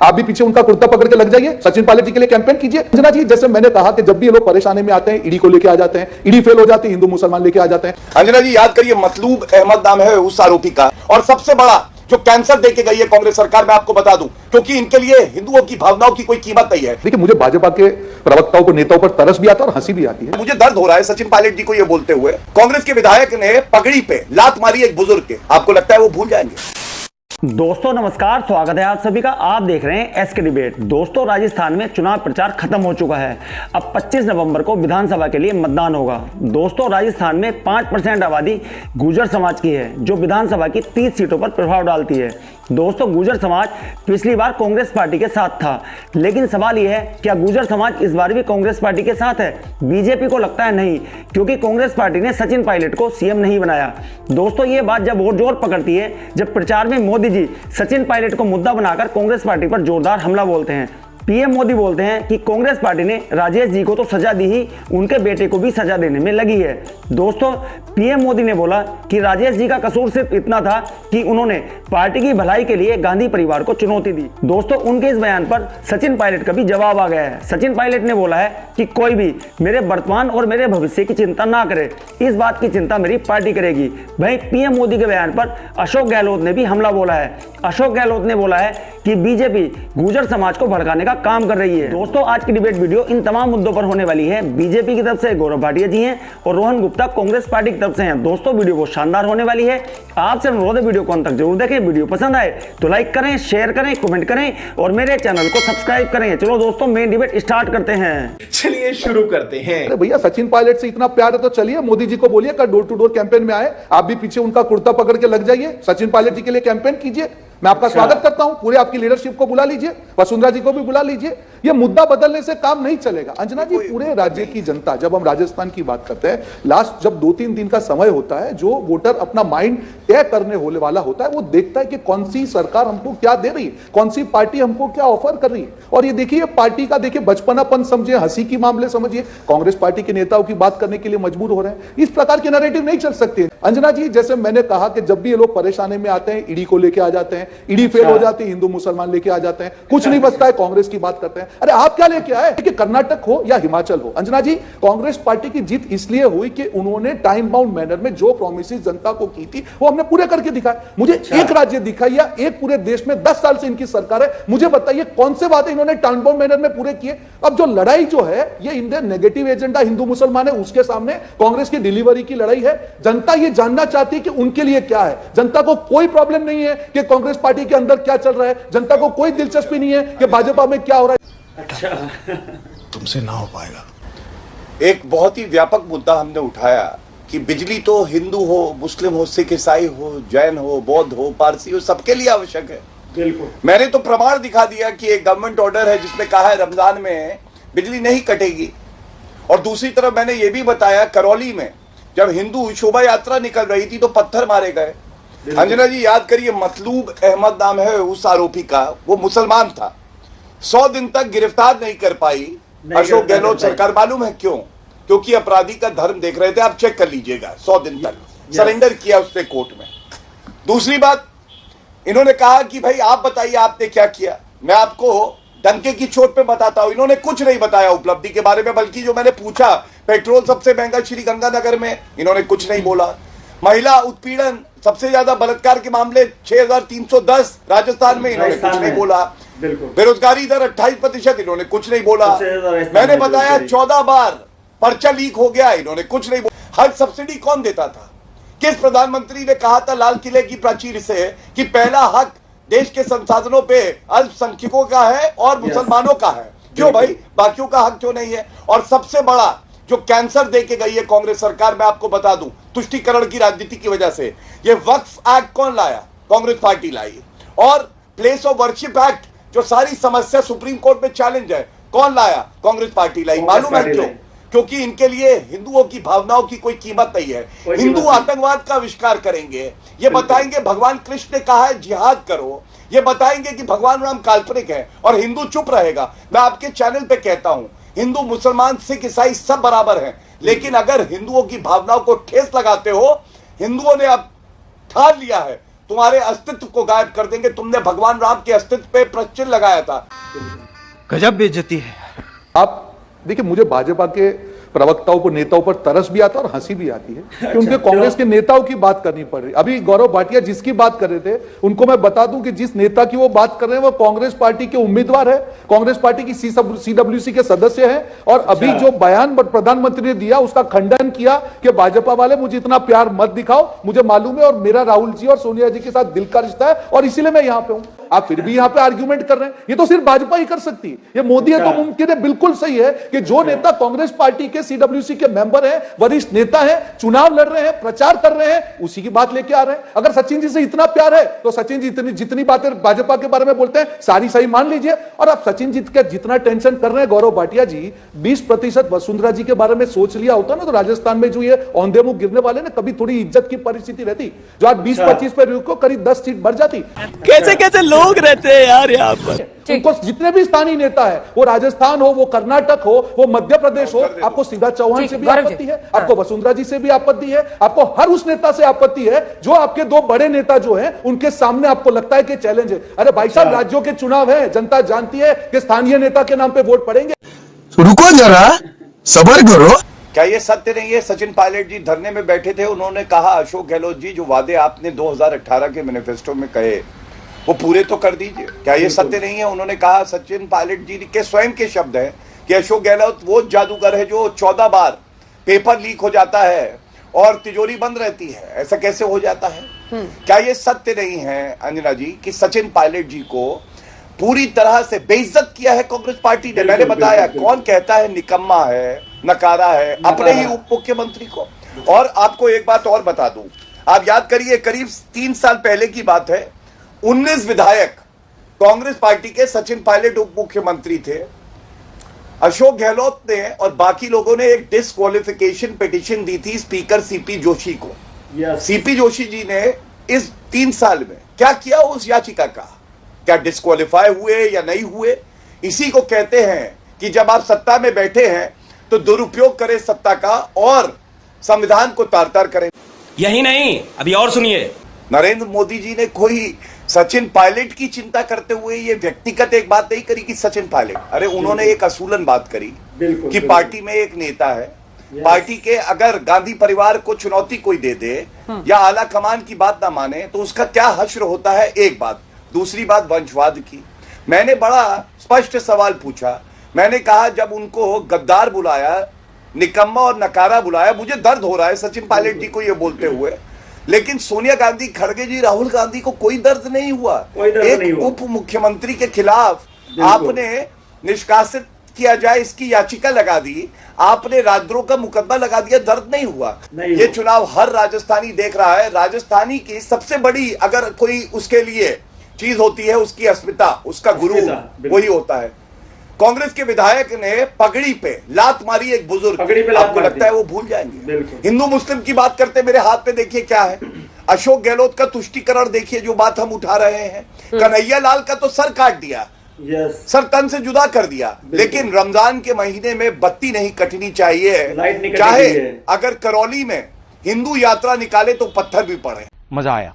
आप भी पीछे उनका कुर्ता पकड़ के लग जाइए, सचिन पायलट जी के लिए कैंपेन कीजिए। अंजना जी, जैसे मैंने कहा कि जब भी ये लोग परेशानी में आते हैं, ईडी को लेके आ जाते हैं, ईडी फेल हो जाती है, हिंदू मुसलमान लेके आ जाते हैं। अंजना जी याद करिए, मतलूब अहमद नाम है उस आरोपी का, और सबसे बड़ा जो कैंसर देके गई है कांग्रेस सरकार, मैं आपको बता दूं, क्योंकि इनके लिए हिंदुओं की भावनाओं की कोई कीमत नहीं है। देखिए, मुझे भाजपा के प्रवक्ताओं को, नेताओं पर तरस भी आता है और हंसी भी आती है। मुझे दर्द हो रहा है सचिन पायलट जी को ये बोलते हुए। कांग्रेस के विधायक ने पगड़ी पे लात मारी एक बुजुर्ग के, आपको लगता है वो भूल जाएंगे? दोस्तों नमस्कार, स्वागत है आप सभी का। आप देख रहे हैं एसके डिबेट। दोस्तों, राजस्थान में चुनाव प्रचार खत्म हो चुका है। अब 25 नवंबर को विधानसभा के लिए मतदान होगा। दोस्तों, राजस्थान में 5% आबादी गुर्जर समाज की है, जो विधानसभा की 30 सीटों पर प्रभाव डालती है। दोस्तों, गुर्जर समाज पिछली बार कांग्रेस पार्टी के साथ था, लेकिन सवाल यह है, क्या गुर्जर समाज इस बार भी कांग्रेस पार्टी के साथ है? बीजेपी को लगता है नहीं, क्योंकि कांग्रेस पार्टी ने सचिन पायलट को सीएम नहीं बनाया। दोस्तों, ये बात जब और जोर पकड़ती है जब प्रचार में मोदी जी सचिन पायलट को मुद्दा बनाकर कांग्रेस पार्टी पर जोरदार हमला बोलते हैं। पीएम मोदी बोलते हैं कि कांग्रेस पार्टी ने राजेश जी को तो सजा दी ही, उनके बेटे को भी सजा देने में लगी है। दोस्तों, पीएम मोदी ने बोला कि राजेश जी का कसूर सिर्फ इतना था कि उन्होंने पार्टी की भलाई के लिए गांधी परिवार को चुनौती दी। दोस्तों, उनके इस बयान पर सचिन पायलट का भी जवाब आ गया है। सचिन पायलट ने बोला है कि कोई भी मेरे वर्तमान और मेरे भविष्य की चिंता ना करे, इस बात की चिंता मेरी पार्टी करेगी। वहीं पीएम मोदी के बयान पर अशोक गहलोत ने भी हमला बोला है। अशोक गहलोत ने बोला है कि बीजेपी गुर्जर समाज को भड़काने का काम कर रही है। दोस्तों, आज की डिबेट वीडियो इन तमाम मुद्दों पर होने वाली है। बीजेपी की तरफ से गौरव भाटिया जी हैं और रोहन गुप्ता कांग्रेस पार्टी की तरफ से हैं। दोस्तों, वीडियो बहुत शानदार होने वाली है। आपसे अनुरोध है, वीडियो को अंत तक जरूर देखें। वीडियो पसंद आए तो लाइक करें, शेयर करें, कमेंट करें और मेरे चैनल को सब्सक्राइब करें। चलो दोस्तों, मेन डिबेट स्टार्ट करते हैं। चलिए शुरू करते हैं। अरे भैया, सचिन पायलट से इतना प्यार है तो चलिए मोदी जी को बोलिए कि डोर टू डोर कैंपेन में आए, आप भी पीछे उनका कुर्ता पकड़ के लग जाइए, सचिन पायलट जी के लिए कैंपेन कीजिए। मैं आपका स्वागत करता हूं, पूरे आपकी लीडरशिप को बुला लीजिए, वसुंधरा जी को भी बुला लीजिए। ये मुद्दा बदलने से काम नहीं चलेगा। अंजना जी, पूरे राज्य की जनता, जब हम राजस्थान की बात करते हैं, लास्ट जब 2-3 दिन का समय होता है, जो वोटर अपना माइंड तय करने होने वाला होता है, वो देखता है कि कौन सी सरकार हमको क्या दे रही है, कौन सी पार्टी हमको क्या ऑफर कर रही है। और ये देखिए, पार्टी का देखिए बचपनापन समझिए, हंसी की मामले समझिए, कांग्रेस पार्टी के नेताओं की बात करने के लिए मजबूर हो रहे हैं। इस प्रकार के नैरेटिव नहीं चल सकते। अंजना जी, जैसे मैंने कहा कि जब भी ये लोग परेशानी में आते हैं, ईडी को लेके आ जाते हैं, ईडी फेल हो जाती है, हिंदू मुसलमान लेके आ जाते हैं, कुछ नहीं बचता है, कांग्रेस की बात करते हैं। अरे आप क्या लेके आए कि कर्नाटक हो या हिमाचल हो? अंजना जी, कांग्रेस पार्टी की जीत इसलिए हुई कि उन्होंने टाइम बाउंड मैनर में जो प्रॉमिसेस जनता को की थी वो हमने पूरे करके दिखाए। मुझे एक राज्य दिखाई या एक पूरे देश में 10 साल से इनकी सरकार है, मुझे बताइए कौन से बातें इन्होंने टाइम बाउंड मैनर में पूरे किए। अब जो लड़ाई जो है, ये इंडियन नेगेटिव एजेंडा हिंदू मुसलमान है, उसके सामने कांग्रेस की डिलीवरी की लड़ाई है। जनता ये जानना चाहती है कि उनके लिए क्या है। जनता को कोई प्रॉब्लम नहीं है कि कांग्रेस पार्टी के अंदर क्या चल रहा है, जनता को कोई दिलचस्पी नहीं है कि भाजपा में क्या हो रहा है। अच्छा, तुमसे ना हो पाएगा। एक बहुत ही व्यापक मुद्दा हमने उठाया कि बिजली तो हिंदू हो, मुस्लिम हो, सिख ईसाई हो, जैन हो, बौद्ध हो, पारसी हो, सबके लिए आवश्यक है। बिल्कुल, मैंने तो प्रमाण दिखा दिया कि एक गवर्नमेंट ऑर्डर है जिसमें कहा है रमजान में बिजली नहीं कटेगी। और दूसरी तरफ मैंने ये भी बताया, करौली में जब हिंदू शोभा यात्रा निकल रही थी तो पत्थर मारे गए। अंजना जी याद करिए, मतलूब अहमद नाम है उस आरोपी का, वो मुसलमान था। 100 दिन तक गिरफ्तार नहीं कर पाई अशोक गहलोत सरकार। मालूम है क्यों? क्योंकि अपराधी का धर्म देख रहे थे। आप चेक कर लीजिएगा, 100 दिन तक सरेंडर किया उसने कोर्ट में। दूसरी बात, इन्होंने कहा कि भाई आप बताइए आपने क्या किया। मैं आपको डंके की चोट पे बताता हूं, इन्होंने कुछ नहीं बताया उपलब्धि के बारे में, बल्कि जो मैंने पूछा पेट्रोल सबसे महंगा श्री गंगानगर में, इन्होंने कुछ नहीं बोला। महिला उत्पीड़न, सबसे ज्यादा बलात्कार के मामले 6310 राजस्थान में, इन्होंने कुछ नहीं बोला। बेरोजगारी दर 28%, इन्होंने कुछ नहीं बोला। मैंने बताया 14 बार पर्चा लीक हो गया, इन्होंने कुछ नहीं बोला। हज सब्सिडी कौन देता था? किस प्रधानमंत्री ने कहा था लाल किले की प्राचीर से कि पहला हक देश के संसाधनों पे अल्पसंख्यकों का है और मुसलमानों का है? क्यों भाई, बाकियों का हक क्यों नहीं है? और सबसे बड़ा जो कैंसर देके गई है कांग्रेस सरकार, मैं आपको बता दूं, तुष्टीकरण की राजनीति की वजह से। ये वक्फ एक्ट कौन लाया? कांग्रेस पार्टी लाई। और प्लेस ऑफ वर्शिप एक्ट, जो सारी समस्या सुप्रीम कोर्ट में चैलेंज है, कौन लाया? कांग्रेस पार्टी लाई। मालूम है क्यों? क्योंकि इनके लिए हिंदुओं की भावनाओं की कोई कीमत नहीं है। हिंदू आतंकवाद का आविष्कार करेंगे, ये बताएंगे भगवान कृष्ण ने कहा है जिहाद करो, ये बताएंगे कि भगवान राम काल्पनिक है, और हिंदू चुप रहेगा। मैं आपके चैनल पे कहता हूं, हिंदू मुसलमान सिख ईसाई सब बराबर हैं, लेकिन अगर हिंदुओं की भावनाओं को ठेस लगाते हो, हिंदुओं ने अब ठान लिया है तुम्हारे अस्तित्व को गायब कर देंगे। तुमने भगवान राम के अस्तित्व पे प्रश्न लगाया था। गजब बेइज्जती है। आप देखिए, मुझे भाजपा के प्रवक्ताओं को, नेताओं पर तरस भी आता है और हंसी भी आती है कि उनके कांग्रेस के नेताओं की बात करनी पड़ रही। अभी गौरव भाटिया जिसकी बात कर रहे थे, उनको मैं बता दूं कि जिस नेता की वो बात कर रहे हैं वो कांग्रेस पार्टी के उम्मीदवार है, कांग्रेस पार्टी की सीडब्ल्यूसी के सदस्य हैं। और अभी जो बयान प्रधानमंत्री ने दिया उसका खंडन किया कि भाजपा वाले मुझे इतना प्यार मत दिखाओ, मुझे मालूम है और मेरा राहुल जी और सोनिया जी के साथ दिल का रिश्ता है और इसीलिए मैं यहां पे हूं। आप फिर भी यहां पे आर्ग्यूमेंट कर रहे हैं। ये तो सिर्फ भाजपा ही कर सकती है, ये मोदी है तो मुमकिन है। बिल्कुल सही है कि जो नेता कांग्रेस पार्टी के सीडब्ल्यूसी के मेंबर हैं, वरिष्ठ नेता हैं, चुनाव लड़ रहे हैं, प्रचार कर रहे हैं, उसी की बात लेके आ रहे हैं। अगर सचिन जी से इतना प्यार है तो सचिन जी जितनी बातें भाजपा के बारे में बोलते हैं सारी सही मान लीजिए। और आप सचिन जी का जितना टेंशन कर रहे हैं गौरव भाटिया जी, 20% वसुंधरा जी के बारे में सोच लिया होता ना तो राजस्थान में जो ये औंधे मुंह गिरने वाले ना, कभी थोड़ी इज्जत की परिस्थिति रहती। जो आज 20-25 पे रुको, करीब 10 सीट बढ़ जाती। कैसे कैसे लोग रहते हैं यार यहाँ पर। उनको जितने भी स्थानीय नेता है, वो राजस्थान हो, वो कर्नाटक हो, वो मध्य प्रदेश हो, आपको सीधा चौहान से भी आपत्ति है, आपको वसुंधरा जी से भी आपत्ति है, आपको हर उस नेता से आपत्ति है जो आपके दो बड़े नेता जो हैं उनके सामने आपको लगता है कि चैलेंज है। अरे भाई साहब, राज्यों के चुनाव है, जनता जानती है कि स्थानीय नेता के नाम पे वोट पड़ेंगे। रुको जरा, सबर करो। क्या ये सत्य नहीं है? सचिन पायलट जी धरने में बैठे थे, उन्होंने कहा अशोक गहलोत जी जो वादे आपने 2018 के मैनिफेस्टो में कहे वो पूरे तो कर दीजिए। क्या ये सत्य नहीं है? उन्होंने कहा, सचिन पायलट जी के स्वयं के शब्द हैं कि अशोक गहलोत वो जादूगर है जो 14 बार पेपर लीक हो जाता है और तिजोरी बंद रहती है। ऐसा कैसे हो जाता है? क्या ये सत्य नहीं है अंजना जी कि सचिन पायलट जी को पूरी तरह से बेइज्जत किया है कांग्रेस पार्टी ने? मैंने बताया कौन कहता है निकम्मा है, नकारा है, अपने ही उप मुख्यमंत्री को। और आपको एक बात और बता दूं, आप याद करिए करीब 3 साल पहले की बात है, 19 विधायक कांग्रेस पार्टी के, सचिन पायलट उप मुख्यमंत्री थे, अशोक गहलोत ने और बाकी लोगों ने एक डिस्क्वालिफिकेशन पिटीशन दी थी स्पीकर सीपी जोशी को। सीपी जोशी जी ने इस 3 साल में क्या किया उस याचिका का? क्या डिस्क्वालीफाई हुए या नहीं हुए? इसी को कहते हैं कि जब आप सत्ता में बैठे हैं तो दुरुपयोग करें सत्ता का और संविधान को तार तार करें। यही नहीं, अभी और सुनिए। नरेंद्र मोदी जी ने कोई सचिन पायलट की चिंता करते हुए ये व्यक्तिगत एक बात नहीं करी कि सचिन पायलट, अरे उन्होंने एक असूलन बात करी कि पार्टी में एक नेता है, पार्टी के अगर गांधी परिवार को चुनौती कोई दे दे या आला कमान की बात ना माने तो उसका क्या हश्र होता है। एक बात। दूसरी बात वंशवाद की। मैंने बड़ा स्पष्ट सवाल पूछा, मैंने कहा जब उनको गद्दार बुलाया, निकम्मा और नकारा बुलाया, मुझे दर्द हो रहा है सचिन पायलट जी को ये बोलते हुए, लेकिन सोनिया गांधी, खड़गे जी, राहुल गांधी को कोई दर्द नहीं हुआ। एक उप मुख्यमंत्री के खिलाफ आपने निष्कासित किया जाए इसकी याचिका लगा दी, आपने राजद्रोह का मुकदमा लगा दिया, दर्द नहीं हुआ। ये चुनाव हर राजस्थानी देख रहा है। राजस्थानी की सबसे बड़ी अगर कोई उसके लिए चीज होती है, उसकी अस्मिता, उसका गुरु वही होता है। कांग्रेस के विधायक ने पगड़ी पे लात मारी एक बुजुर्ग, आपको लगता है वो भूल जाएंगे? हिंदू मुस्लिम की बात करते, मेरे हाथ पे देखिए क्या है, अशोक गहलोत का तुष्टीकरण देखिए जो बात हम उठा रहे हैं। कन्हैया लाल का तो सर काट दिया, सर तन से जुदा कर दिया, लेकिन रमजान के महीने में बत्ती नहीं कटनी चाहिए, चाहे अगर करौली में हिंदू यात्रा निकाले तो पत्थर भी पड़े। मजा आया।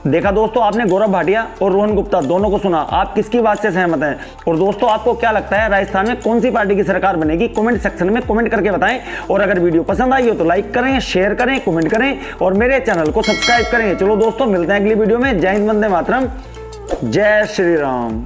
देखा दोस्तों, आपने गौरव भाटिया और रोहन गुप्ता दोनों को सुना। आप किसकी बात से सहमत हैं? और दोस्तों, आपको क्या लगता है राजस्थान में कौन सी पार्टी की सरकार बनेगी? कमेंट सेक्शन में कमेंट करके बताएं। और अगर वीडियो पसंद आई हो तो लाइक करें, शेयर करें, कमेंट करें और मेरे चैनल को सब्सक्राइब करें। चलो दोस्तों, मिलते हैं अगली वीडियो में। जय हिंद, वंदे मातरम, जय श्री राम।